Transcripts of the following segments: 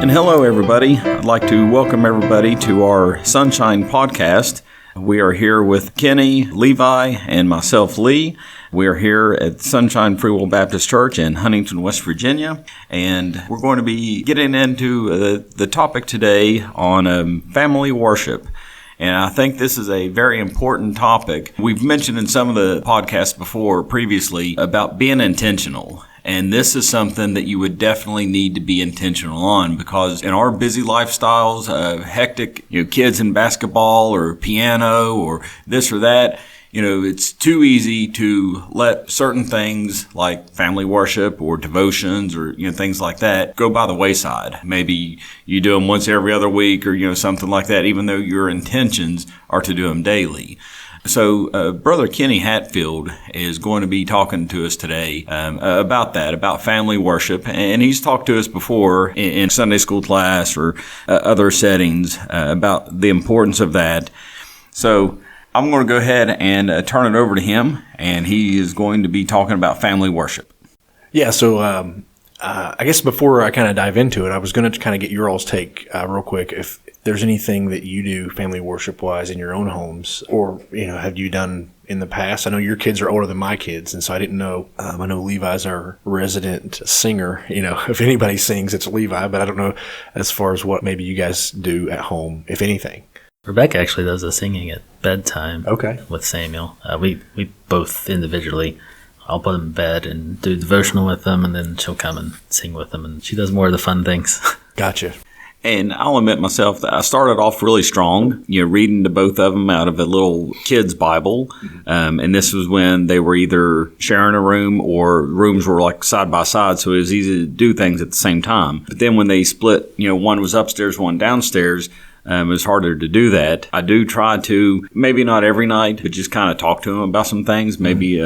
And hello, everybody. I'd like to welcome everybody to our Sunshine Podcast. We are here with Kenny, Levi, and myself, Lee. We are here at Sunshine Free Will Baptist Church in Huntington, West Virginia, and we're going to be getting into the topic today on family worship. And I think this is a very important topic. We've mentioned in some of the podcasts previously about being intentional. And this is something that you would definitely need to be intentional on, because in our busy lifestyles, hectic, kids in basketball or piano or this or that, it's too easy to let certain things like family worship or devotions or, things like that go by the wayside. Maybe you do them once every other week or, something like that, even though your intentions are to do them daily. So Brother Kenny Hatfield is going to be talking to us today about that, about family worship. And he's talked to us before in Sunday school class or other settings about the importance of that. So I'm going to go ahead and turn it over to him, and he is going to be talking about family worship. Yeah, so I guess before I kind of dive into it, I was going to kind of get your all's take real quick. If there's anything that you do family worship-wise in your own homes, or, have you done in the past? I know your kids are older than my kids, and so I didn't know. I know Levi's our resident singer. If anybody sings, it's Levi, but I don't know as far as what maybe you guys do at home, if anything. Rebecca actually does the singing at bedtime. Okay. With Samuel. We both individually, I'll put him in bed and do devotional with them, and then she'll come and sing with them, and she does more of the fun things. Gotcha. And I'll admit myself that I started off really strong, reading to both of them out of a little kid's Bible. And this was when they were either sharing a room or rooms were like side by side, so it was easy to do things at the same time. But then when they split, one was upstairs, one downstairs, it was harder to do that. I do try to, maybe not every night, but just kind of talk to them about some things, maybe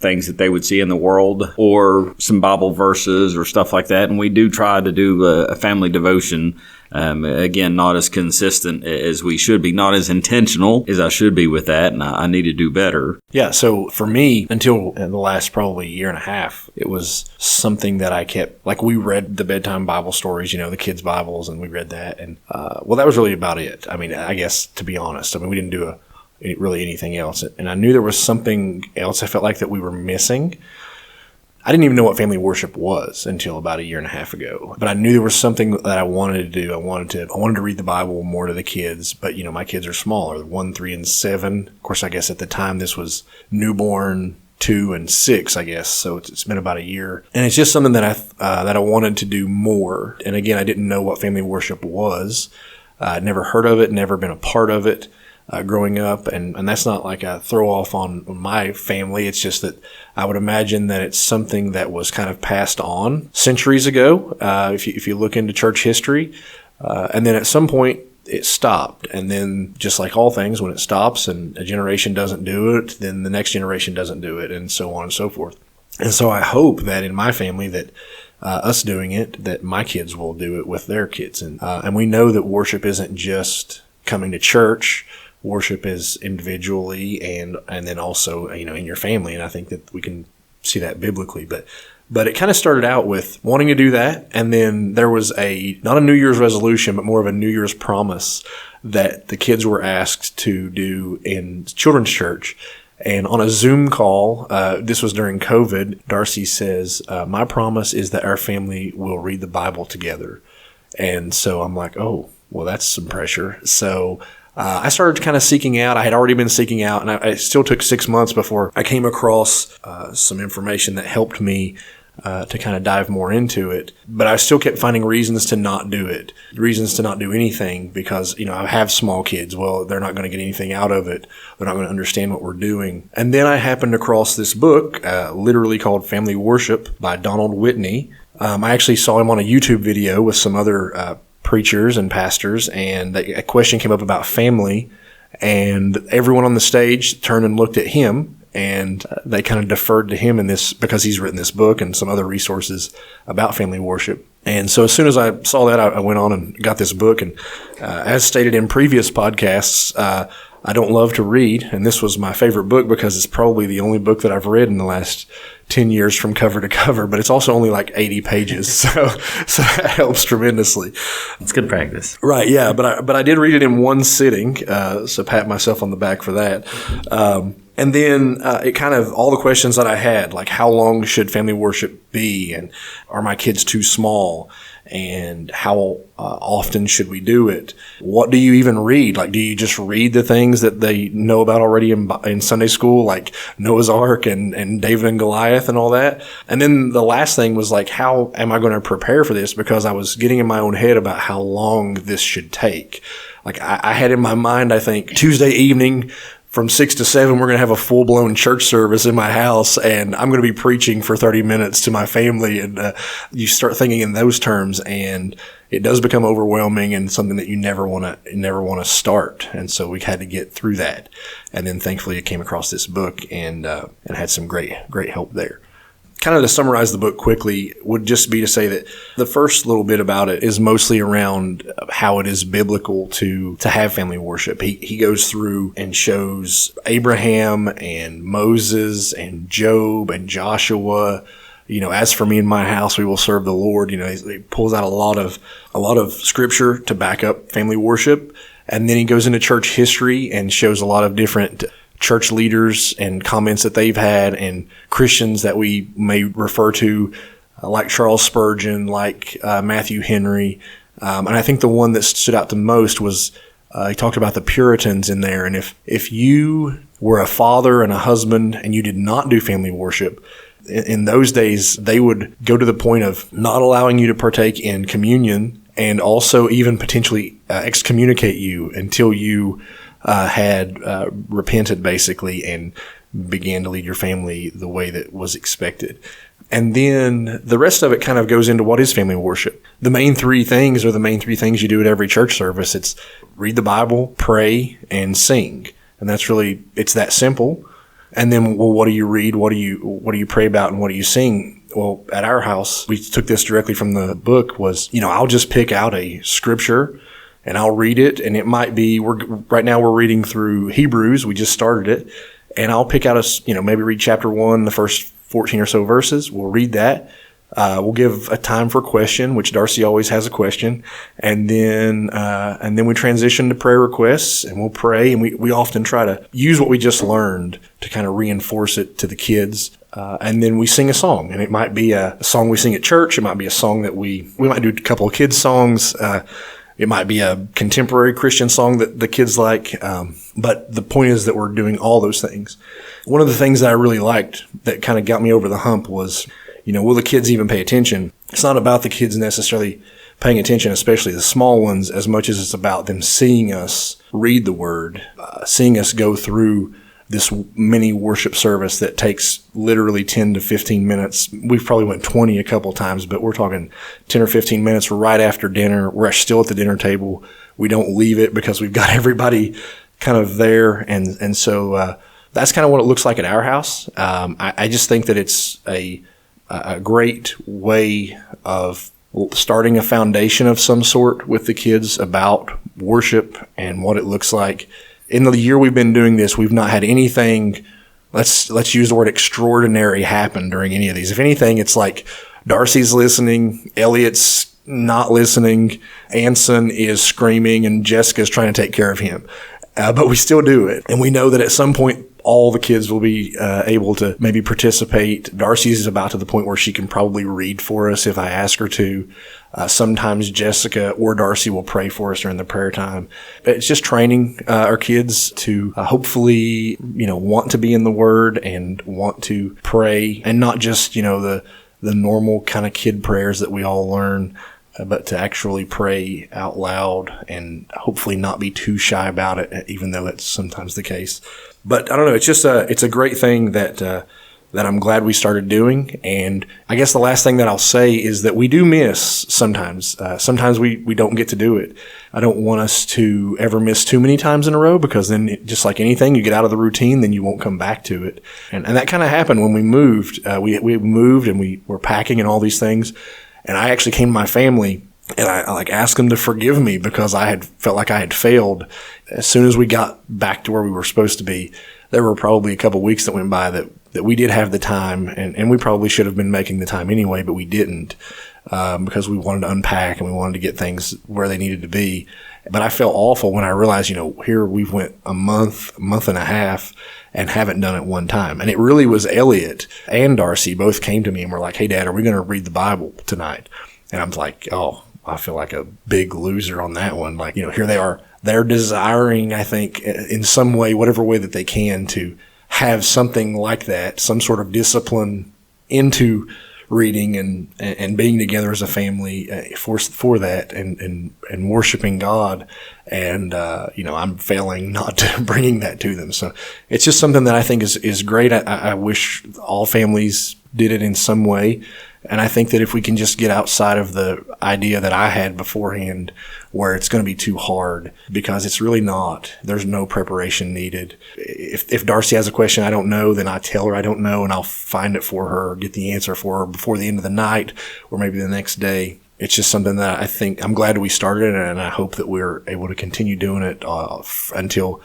things that they would see in the world or some Bible verses or stuff like that. And we do try to do a family devotion. Again, not as consistent as we should be, not as intentional as I should be with that, and I need to do better. Yeah, so for me, until the last probably year and a half, it was something that I kept, like we read the bedtime Bible stories, the kids' Bibles, and we read that, and that was really about it. I mean, I guess, to be honest, we didn't do really anything else, and I knew there was something else I felt like that we were missing. I didn't even know what family worship was until about a year and a half ago. But I knew there was something that I wanted to do. I wanted to read the Bible more to the kids. But, my kids are smaller, 1, 3, and 7. Of course, I guess at the time this was newborn, 2, and 6, I guess. So it's been about a year. And it's just something that I wanted to do more. And again, I didn't know what family worship was. I'd never heard of it, never been a part of it. Growing up, and that's not like a throw off on my family. It's just that I would imagine that it's something that was kind of passed on centuries ago, if you look into church history, and then at some point it stopped. And then, just like all things, when it stops and a generation doesn't do it, then the next generation doesn't do it, and so on and so forth. And so I hope that in my family that us doing it, that my kids will do it with their kids, and we know that worship isn't just coming to church. Worship is individually and then also, in your family. And I think that we can see that biblically. But it kind of started out with wanting to do that. And then there was not a New Year's resolution, but more of a New Year's promise that the kids were asked to do in children's church. And on a Zoom call, this was during COVID, Darcy says, my promise is that our family will read the Bible together. And so I'm like, oh, well, that's some pressure. So I started kind of seeking out. I had already been seeking out, and it still took 6 months before I came across some information that helped me to kind of dive more into it. But I still kept finding reasons to not do it, reasons to not do anything, because, I have small kids. Well, they're not going to get anything out of it. They're not going to understand what we're doing. And then I happened across this book, literally called Family Worship by Donald Whitney. I actually saw him on a YouTube video with some other preachers and pastors, and a question came up about family, and everyone on the stage turned and looked at him, and they kind of deferred to him in this, because he's written this book and some other resources about family worship. And so as soon as I saw that, I went on and got this book. And as stated in previous podcasts, I don't love to read, and this was my favorite book because it's probably the only book that I've read in the last 10 years from cover to cover, but it's also only like 80 pages, so that helps tremendously. It's good practice. Right, yeah, but I did read it in one sitting, so pat myself on the back for that. And then it kind of, all the questions that I had, like how long should family worship be, and are my kids too small, and how often should we do it? What do you even read? Like, do you just read the things that they know about already in Sunday school, like Noah's Ark and David and Goliath and all that? And then the last thing was like, how am I going to prepare for this? Because I was getting in my own head about how long this should take. Like I had in my mind, I think Tuesday evening, from 6 to 7, we're going to have a full-blown church service in my house, and I'm going to be preaching for 30 minutes to my family. And you start thinking in those terms, and it does become overwhelming and something that you never want to start. And so we had to get through that. And then thankfully, I came across this book and had some great help there. Kind of to summarize the book quickly would just be to say that the first little bit about it is mostly around how it is biblical to have family worship. He goes through and shows Abraham and Moses and Job and Joshua. As for me and my house, we will serve the Lord. He pulls out a lot of scripture to back up family worship. And then he goes into church history and shows a lot of different church leaders and comments that they've had, and Christians that we may refer to, like Charles Spurgeon, like Matthew Henry. And I think the one that stood out the most was he talked about the Puritans in there. And if you were a father and a husband and you did not do family worship, in those days, they would go to the point of not allowing you to partake in communion and also even potentially excommunicate you until you had repented, basically, and began to lead your family the way that was expected. And then the rest of it kind of goes into what is family worship. The main three things you do at every church service. It's read the Bible, pray, and sing. And it's that simple. And then, well, what do you read? What do you pray about? And what do you sing? Well, at our house, we took this directly from the book, was, I'll just pick out a scripture and I'll read it, and it might be, right now we're reading through Hebrews. We just started it, and I'll pick out maybe read chapter 1, the first 14 or so verses. We'll read that. We'll give a time for question, which Darcy always has a question, and then we transition to prayer requests, and we'll pray, and we often try to use what we just learned to kind of reinforce it to the kids. And then we sing a song, and it might be a song we sing at church. It might be a song that we might do a couple of kids' songs. It might be a contemporary Christian song that the kids like. But the point is that we're doing all those things. One of the things that I really liked that kind of got me over the hump was, will the kids even pay attention? It's not about the kids necessarily paying attention, especially the small ones, as much as it's about them seeing us read the Word, seeing us go through this mini worship service that takes literally 10 to 15 minutes. We've probably went 20 a couple of times, but we're talking 10 or 15 minutes right after dinner. We're still at the dinner table. We don't leave it because we've got everybody kind of there. And so that's kind of what it looks like at our house. I just think that it's a great way of starting a foundation of some sort with the kids about worship and what it looks like. In the year we've been doing this, we've not had anything, let's use the word extraordinary, happen during any of these. If anything, it's like Darcy's listening, Elliot's not listening, Anson is screaming, and Jessica's trying to take care of him. But we still do it. And we know that at some point, all the kids will be able to maybe participate. Darcy's about to the point where she can probably read for us if I ask her to. Sometimes Jessica or Darcy will pray for us during the prayer time. It's just training our kids to hopefully, want to be in the Word and want to pray, and not just, the normal kind of kid prayers that we all learn, but to actually pray out loud and hopefully not be too shy about it, even though that's sometimes the case. But I don't know. It's just it's a great thing that I'm glad we started doing. And I guess the last thing that I'll say is that we do miss sometimes. Sometimes we don't get to do it. I don't want us to ever miss too many times in a row, because then just like anything, you get out of the routine, then you won't come back to it. And that kind of happened when we moved. We moved and we were packing and all these things. And I actually came to my family and I like asked them to forgive me because I had felt like I had failed. As soon as we got back to where we were supposed to be, there were probably a couple of weeks that went by that we did have the time, and we probably should have been making the time anyway, but we didn't, because we wanted to unpack and we wanted to get things where they needed to be. But I felt awful when I realized, here we've went a month and a half and haven't done it one time. And it really was Elliot and Darcy both came to me and were like, "Hey, Dad, are we going to read the Bible tonight?" And I'm like, oh, I feel like a big loser on that one. Like, here they are. They're desiring, I think, in some way, whatever way that they can, to have something like that, some sort of discipline into reading and being together as a family for that and worshiping God. And, I'm failing not to bringing that to them. So it's just something that I think is great. I wish all families did it in some way. And I think that if we can just get outside of the idea that I had beforehand, where it's going to be too hard, because it's really not. There's no preparation needed. If Darcy has a question I don't know, then I tell her I don't know, and I'll find it for her, get the answer for her before the end of the night, or maybe the next day. It's just something that I think I'm glad we started, and I hope that we're able to continue doing it until,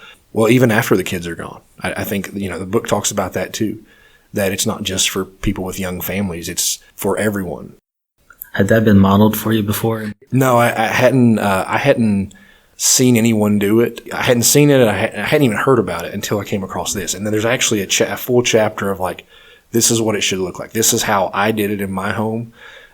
even after the kids are gone. I think, the book talks about that too, that it's not just for people with young families. It's for everyone. Had that been modeled for you before? No, I hadn't seen anyone do it. I hadn't seen it, and I hadn't even heard about it until I came across this. And then there's actually a full chapter of like, this is what it should look like. This is how I did it in my home.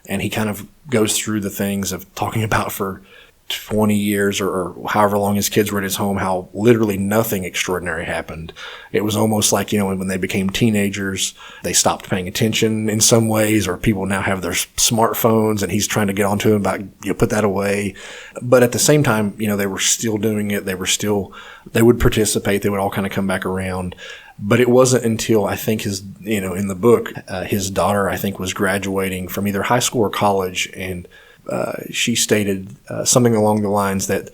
And he kind of goes through the things of talking about for 20 years or however long his kids were at his home, how literally nothing extraordinary happened. It was almost like, when they became teenagers, they stopped paying attention in some ways, or people now have their smartphones and he's trying to get onto them about, put that away. But at the same time, they were still doing it. They would participate. They would all kind of come back around. But it wasn't until I think in the book, his daughter, I think, was graduating from either high school or college, and she stated something along the lines that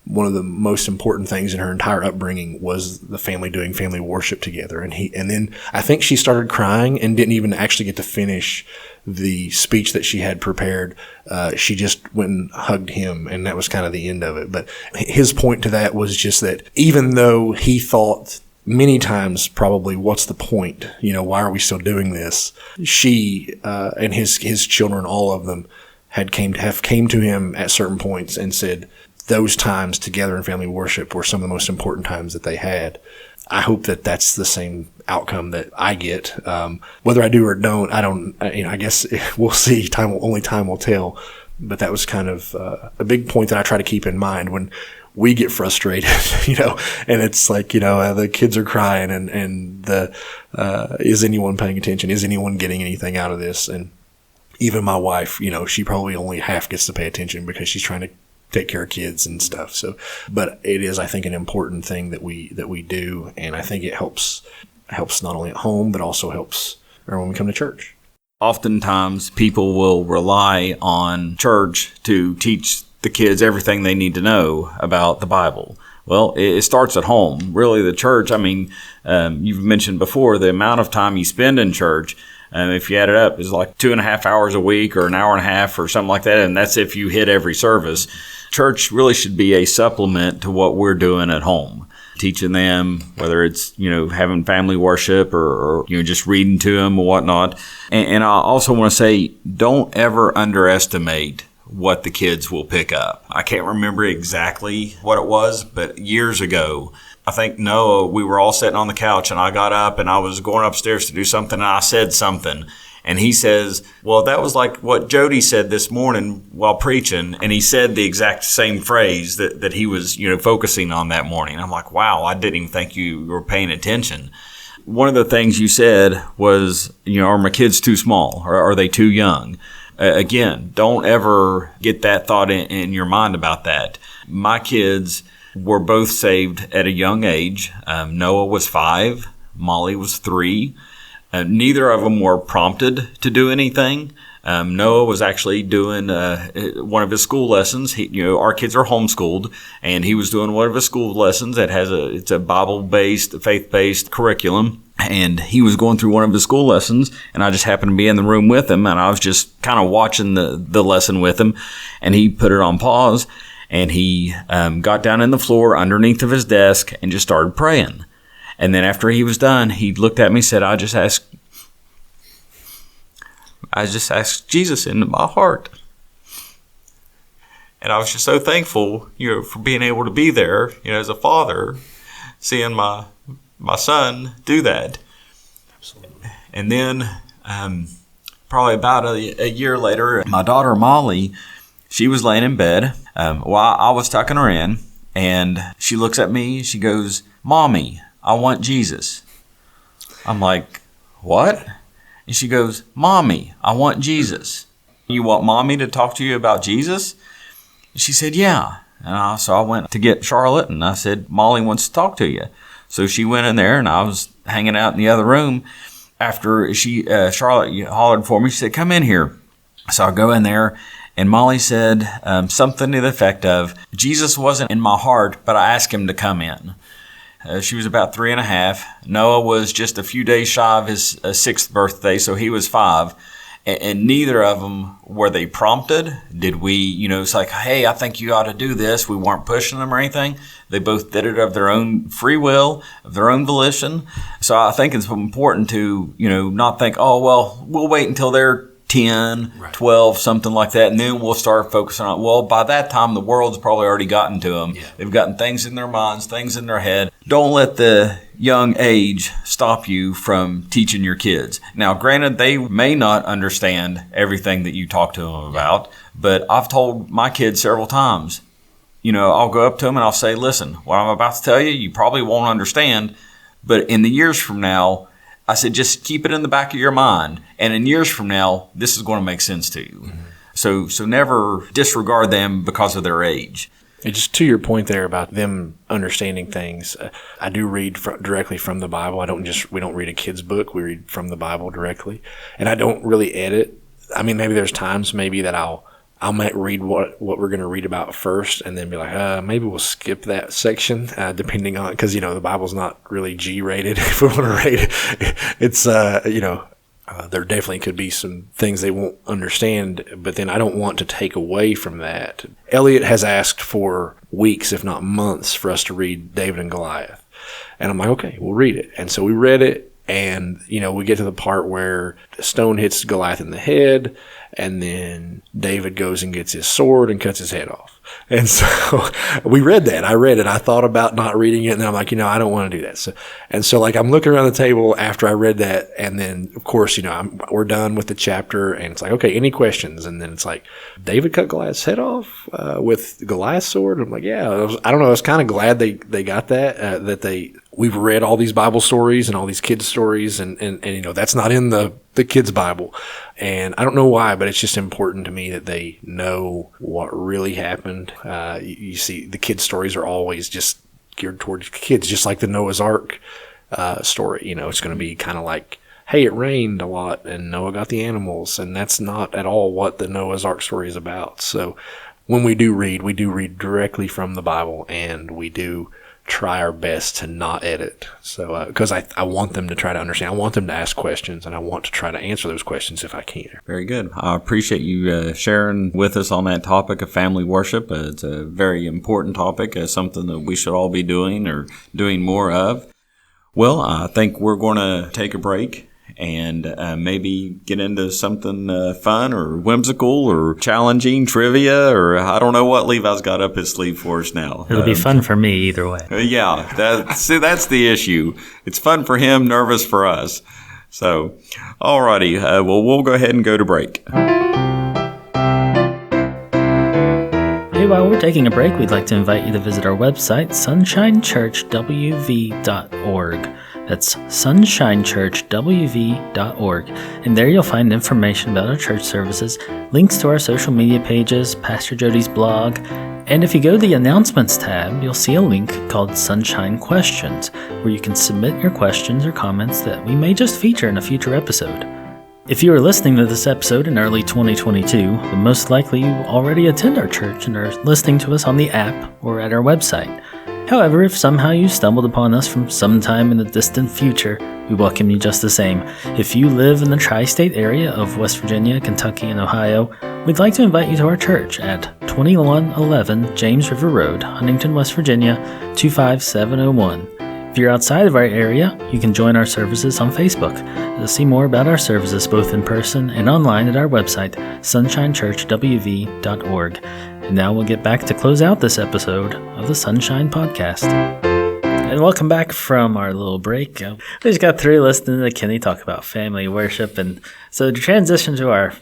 one of the most important things in her entire upbringing was the family doing family worship together. And then I think she started crying and didn't even actually get to finish the speech that she had prepared. She just went and hugged him, and that was kind of the end of it. But his point to that was just that even though he thought many times probably, what's the point? Why are we still doing this? She and his children, all of them, have came to him at certain points and said those times together in family worship were some of the most important times that they had. I hope that that's the same outcome that I get. Whether I do or don't, I guess we'll see. Only time will tell. But that was kind of a big point that I try to keep in mind when we get frustrated, and it's like, the kids are crying and is anyone paying attention? Is anyone getting anything out of this? And even my wife, she probably only half gets to pay attention because she's trying to take care of kids and stuff. So, but it is, I think, an important thing that we do. And I think it helps not only at home, but also helps when we come to church. Oftentimes people will rely on church to teach the kids everything they need to know about the Bible. Well, it starts at home. Really, the church, you've mentioned before, the amount of time you spend in church, if you add it up, is like 2.5 hours a week or an hour and a half or something like that. And that's if you hit every service. Church really should be a supplement to what we're doing at home. Teaching them, whether it's, having family worship or just reading to them or whatnot. And I also want to say, don't ever underestimate what the kids will pick up. I can't remember exactly what it was, but years ago, I think Noah, we were all sitting on the couch and I got up and I was going upstairs to do something and I said something. And he says, well, that was like what Jody said this morning while preaching. And he said the exact same phrase that he was, focusing on that morning. I'm like, wow, I didn't even think you were paying attention. One of the things you said was, are my kids too small or are they too young? Again, don't ever get that thought in your mind about that. My kids were both saved at a young age. Noah was 5. Molly was 3. Neither of them were prompted to do anything. Noah was actually doing one of his school lessons. Our kids are homeschooled, and he was doing one of his school lessons that it's a Bible-based, faith-based curriculum. And he was going through one of his school lessons, and I just happened to be in the room with him, and I was just kind of watching the lesson with him, and he put it on pause, and he got down in the floor underneath of his desk and just started praying. And then after he was done, he looked at me and said, I just asked Jesus into my heart. And I was just so thankful, for being able to be there, as a father, seeing my son do that. Absolutely. And then probably about a year later, my daughter Molly, she was laying in bed while I was tucking her in, and she looks at me, she goes, Mommy, I want Jesus. I'm like, what? And she goes, Mommy, I want Jesus. You want Mommy to talk to you about Jesus? And she said, yeah. And so I went to get Charlotte, and I said, Molly wants to talk to you. So she went in there, and I was hanging out in the other room. After Charlotte hollered for me, she said, come in here. So I go in there, and Molly said something to the effect of, Jesus wasn't in my heart, but I asked him to come in. She was about 3.5. Noah was just a few days shy of his 6th birthday, so he was 5. And neither of them were they prompted. Did we, it's like, hey, I think you ought to do this. We weren't pushing them or anything. They both did it of their own free will, of their own volition. So I think it's important to, not think, oh, well, we'll wait until they're 10, right, 12, something like that, and then we'll start focusing on, well, by that time, the world's probably already gotten to them. Yeah. They've gotten things in their minds, things in their head. Don't let the young age stop you from teaching your kids. Now, granted, they may not understand everything that you talk to them about, but I've told my kids several times, I'll go up to them and I'll say, listen, what I'm about to tell you, you probably won't understand, but in the years from now, I said, just keep it in the back of your mind. And in years from now, this is going to make sense to you. Mm-hmm. So never disregard them because of their age. And just to your point there about them understanding things, I do read directly from the Bible. We don't read a kid's book. We read from the Bible directly. And I don't really edit. I mean, maybe there's times that I might read what we're going to read about first and then be like, maybe we'll skip that section, depending on, because, the Bible's not really G-rated. If we want to rate it, it's, there definitely could be some things they won't understand, but then I don't want to take away from that. Elliot has asked for weeks, if not months, for us to read David and Goliath. And I'm like, okay, we'll read it. And so we read it. And, we get to the part where the stone hits Goliath in the head, and then David goes and gets his sword and cuts his head off. And so we read that. I read it. I thought about not reading it, and then I'm like, I don't want to do that. So I'm looking around the table after I read that, and then, of course, we're done with the chapter, and it's like, okay, any questions? And then it's like, David cut Goliath's head off with Goliath's sword? I'm like, yeah. I don't know. I was kind of glad they got that, we've read all these Bible stories and all these kids' stories, and that's not in the kids' Bible. And I don't know why, but it's just important to me that they know what really happened. You see, the kids' stories are always just geared towards kids, just like the Noah's Ark story. It's going to be kind of like, hey, it rained a lot and Noah got the animals, and that's not at all what the Noah's Ark story is about. So when we do read directly from the Bible, and we do try our best to not edit. So, because I want them to try to understand. I want them to ask questions, and I want to try to answer those questions if I can. Very good. I appreciate you sharing with us on that topic of family worship. It's a very important topic, something that we should all be doing or doing more of. Well, I think we're going to take a break and maybe get into something fun or whimsical or challenging, trivia, or I don't know what Levi's got up his sleeve for us now. It'll be fun for me either way. Yeah, that's the issue. It's fun for him, nervous for us. So, alrighty, well, we'll go ahead and go to break. Hey, while we're taking a break, we'd like to invite you to visit our website, sunshinechurchwv.org. That's sunshinechurchwv.org, and there you'll find information about our church services, links to our social media pages, Pastor Jody's blog, and if you go to the Announcements tab, you'll see a link called Sunshine Questions, where you can submit your questions or comments that we may just feature in a future episode. If you are listening to this episode in early 2022, then most likely you already attend our church and are listening to us on the app or at our website. However, if somehow you stumbled upon us from some time in the distant future, we welcome you just the same. If you live in the tri-state area of West Virginia, Kentucky, and Ohio, we'd like to invite you to our church at 2111 James River Road, Huntington, West Virginia, 25701. If you're outside of our area, you can join our services on Facebook. To see more about our services both in person and online at our website, sunshinechurchwv.org. And now we'll get back to close out this episode of the Sunshine Podcast. And welcome back from our little break. We just got through listening to Kenny talk about family worship. And so to transition to our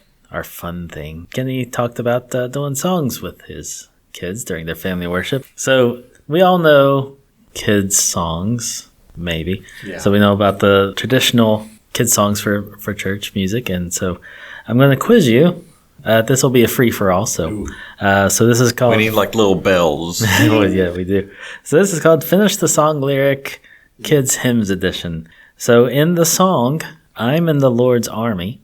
fun thing, Kenny talked about doing songs with his kids during their family worship. So we all know kids' songs, maybe. Yeah. So we know about the traditional kids' songs for church music. And so I'm going to quiz you. This will be a free-for-all. So this is called... We need like little bells. Well, yeah, we do. So this is called Finish the Song Lyric Kids Hymns Edition. So in the song, I'm in the Lord's Army,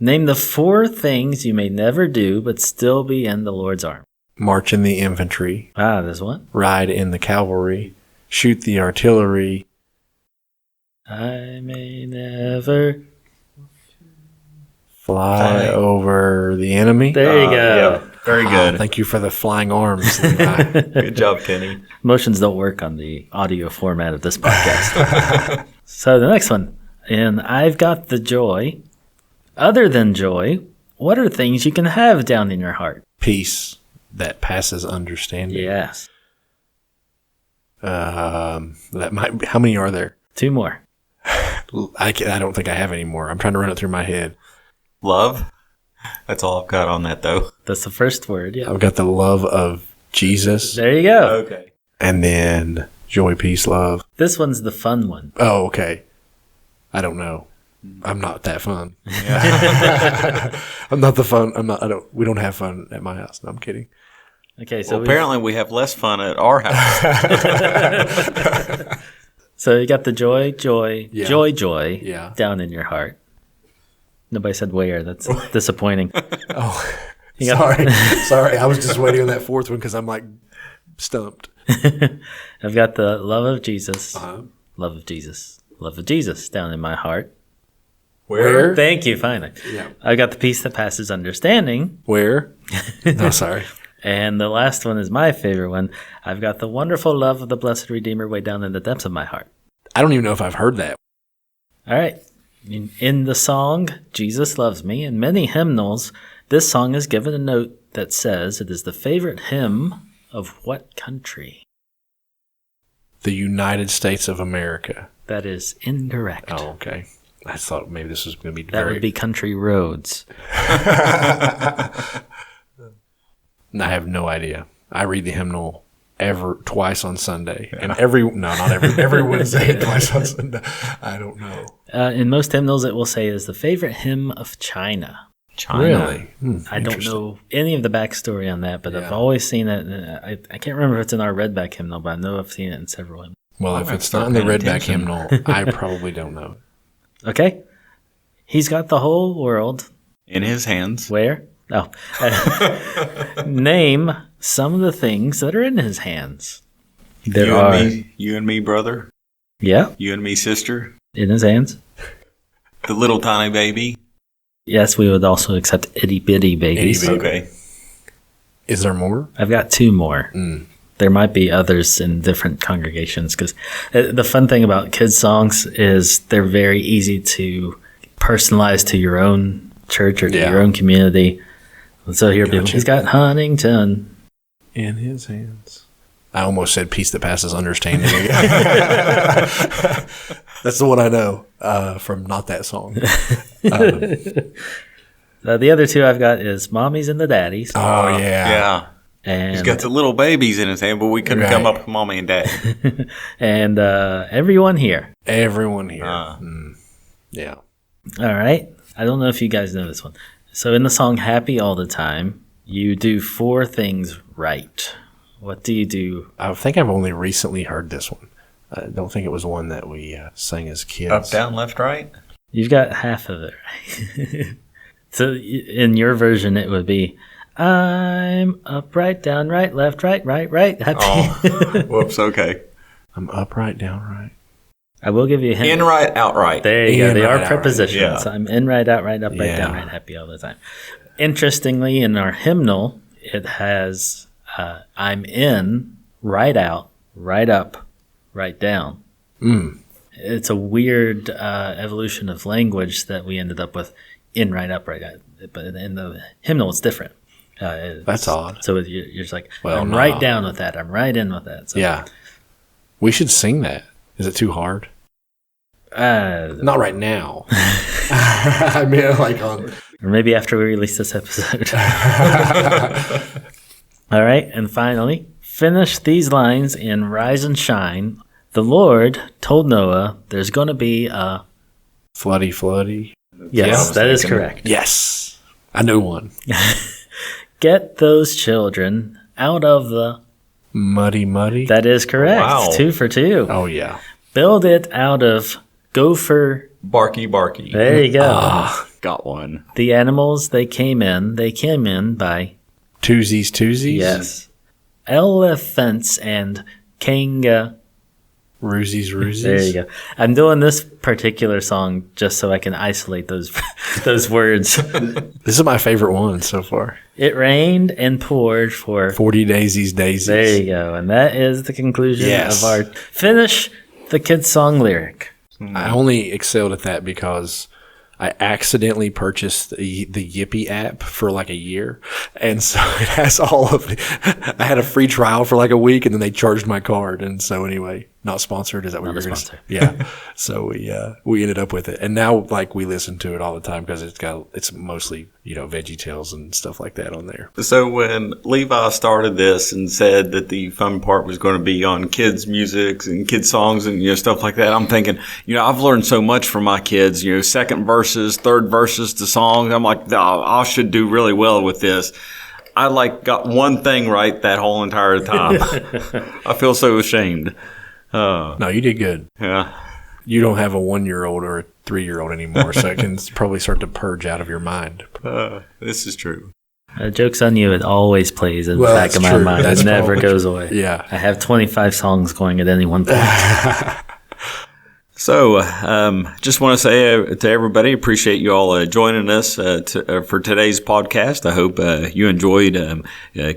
name the 4 things you may never do but still be in the Lord's army. March in the infantry. There's one. Ride in the cavalry. Shoot the artillery. I may never fly over the enemy. There you go. Yeah, very good. Thank you for the flying arms. Good job, Kenny. Motions don't work on the audio format of this podcast. So the next one. And I've got the joy. Other than joy, what are things you can have down in your heart? Peace that passes understanding. Yes. That might be, how many are there? 2 more. I don't think I have any more. I'm trying to run it through my head. Love. That's all I've got on that, though. That's the first word, yeah. I've got the love of Jesus. There you go. Okay. And then joy, peace, love. This one's the fun one. Oh, okay. I don't know. I'm not that fun. Yeah. I'm not the fun. We don't have fun at my house. No, I'm kidding. Okay, so apparently we have less fun at our house. So you got the joy, yeah. joy yeah. down in your heart. Nobody said where. That's disappointing. Oh, sorry. I was just waiting on that 4th one because I'm like stumped. I've got the love of Jesus, Uh-huh. love of Jesus down in my heart. Where? Thank you, finally. Yeah. I've got the peace that passes understanding. Where? No, sorry. And the last one is my favorite one. I've got the wonderful love of the blessed Redeemer way down in the depths of my heart. I don't even know if I've heard that. All right. In the song, Jesus Loves Me, in many hymnals, this song is given a note that says it is the favorite hymn of what country? The United States of America. That is incorrect. Oh, okay. I thought maybe this was going to be That would be Country Roads. I have no idea. I read the hymnal twice on Sunday, and not every Wednesday, twice on Sunday. I don't know. In most hymnals, it will say it is the favorite hymn of China. Really? I don't know any of the backstory on that, but I've always seen it. I can't remember if it's in our Redback hymnal, but I know I've seen it in several hymnals. Well, if it's not in the Redback hymnal, I probably don't know. Okay. He's got the whole world in his hands. Where? Oh. Name some of the things that are in his hands. You and me, brother. Yeah. You and me, sister. In his hands. The little tiny baby. Yes, we would also accept itty bitty babies. Okay. Is there more? I've got 2 more. There might be others in different congregations because the fun thing about kids' songs is they're very easy to personalize to your own church or to your own community. And so here people, he's got Huntington in his hands. I almost said peace that passes understanding. That's the one I know from not that song. The other 2 I've got is Mommies and the Daddies. Oh, yeah. Yeah. And he's got the little babies in his hand, but we couldn't come up with Mommy and Daddy. And Everyone Here. Everyone Here. Yeah. All right. I don't know if you guys know this one. So in the song Happy All the Time, you do 4 things right. What do you do? I think I've only recently heard this one. I don't think it was one that we sang as kids. Up, down, left, right? You've got half of it right. So in your version, it would be, I'm up, right, down, right, left, right, right, right. Happy. Oh, whoops, okay. I'm up, right, down, right. I will give you a hint. In, right, outright. There you go. In, They right, are prepositions. outright. Yeah. I'm in, right, out, right, up, right, Yeah. down, right, happy all the time. Interestingly, in our hymnal, it has I'm in, right out, right up, right down. It's a weird evolution of language that we ended up with in, right, up, right out. But in the hymnal, it's different. That's odd. So you're just like, Well, I'm no. right down with that. I'm right in with that. So, Yeah. We should sing that. Is it too hard? Not right now. I mean, like on. Or maybe after we release this episode. All right. And finally, finish these lines in Rise and Shine. The Lord told Noah there's going to be a... Floody. Yes, Yeah, that is thinking. correct. Yes. I knew one. Get those children out of the... Muddy. That is correct. Wow. 2 for 2. Oh, yeah. Build it out of gopher... Barky. There you go. Got one. The animals, they came in by... Twosies. Yes. Elephants and kanga... Roosies. There you go. I'm doing this particular song just so I can isolate those words. This is my favorite one so far. It rained and poured for... 40 daisies. There you go. And that is the conclusion Yes. of our... Finish the kid's song lyric. I only excelled at that because I accidentally purchased the Yippee app for like a year. And so it has all of it. I had a free trial for like a week and then they charged my card. And so anyway, not sponsored. Is that what Not you're a going to sponsor. say? Yeah. So we ended up with it. And now like we listen to it all the time because it's mostly, Veggie Tales and stuff like that on there. So when Levi started this and said that the fun part was going to be on kids' music and kids' songs and stuff like that, I'm thinking, I've learned so much from my kids. Second verses, third verses to songs. I'm like, I should do really well with this. I got one thing right that whole entire time. I feel so ashamed. No, you did good. Yeah. You don't have a 1-year-old or a 3-year-old anymore, so it can probably start to purge out of your mind. This is true. Joke's on you. It always plays in Well, the back of that's my true. mind. That's It never probably goes true. away. Yeah. I have 25 songs going at any one point. So, just want to say to everybody, appreciate you all joining us for today's podcast. I hope you enjoyed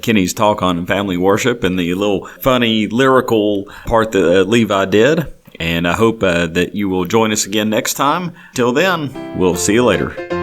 Kenny's talk on family worship and the little funny lyrical part that Levi did. And I hope that you will join us again next time. Till then, we'll see you later.